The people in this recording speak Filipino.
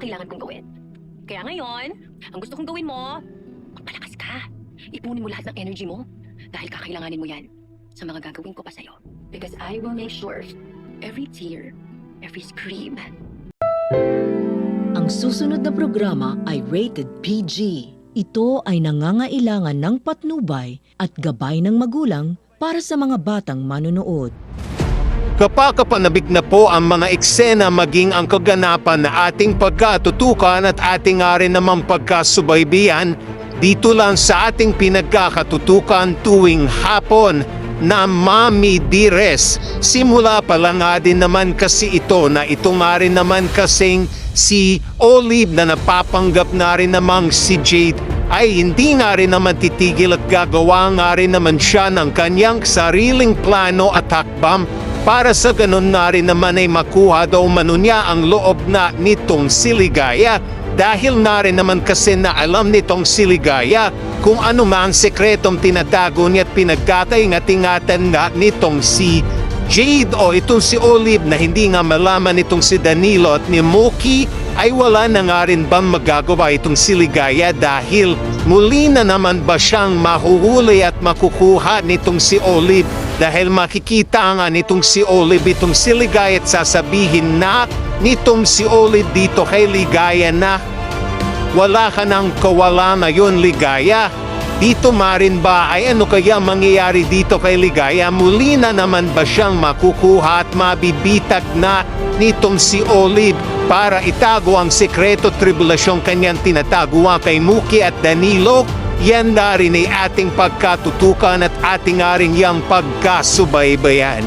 kailangan kong gawin. Kaya ngayon, ang gusto kong gawin mo, magpalakas ka. Ipunin mo lahat ng energy mo dahil kakailanganin mo yan sa mga gagawin ko pa sa'yo. Because I will make sure every tear, every scream. Ang susunod na programa ay rated PG. Ito ay nangangailangan ng patnubay at gabay ng magulang para sa mga batang manonood. Kapakapanabik na po ang mga eksena maging ang kaganapan na ating pagkatutukan at ating rin namang pagkasubaybayan dito lang sa ating pinagkakatutukan tuwing hapon na Mami Dearest. Simula pa lang nga din naman kasi ito na ito nga rin naman kasing si Olive na napapanggap na rin namang si Jade ay hindi nga rin naman titigil at gagawa nga rin naman siya ng kanyang sariling plano at hakbang para sa ganun na rin naman ay makuha daw manunya ang loob na nitong si Ligaya dahil na rin naman kasi na alam nitong si Ligaya kung ano man ang sekretong tinatago niya at pinagkakaingat-ingatan nga nitong si Jade o itong si Olive na hindi nga malaman nitong si Danilo at ni Moki ay wala na nga rin bang magagawa itong si Ligaya dahil muli na naman ba siyang mahuhuli at makukuha nitong si Olive dahil makikita nga nitong si Olive itong si Ligaya at sasabihin na nitong si Olive dito kay Ligaya na wala ka nang kawala na yun Ligaya. Dito marin ba ay ano kaya mangyayari dito kay Ligaya? Muli na naman ba siyang makukuha at mabibitag na nitong si Olive para itago ang sekreto tribulasyong kanyang tinataguan kay Muki at Danilo? Yan na rin ay ating pagkatutukan at ating aring yang pagkasubaybayan.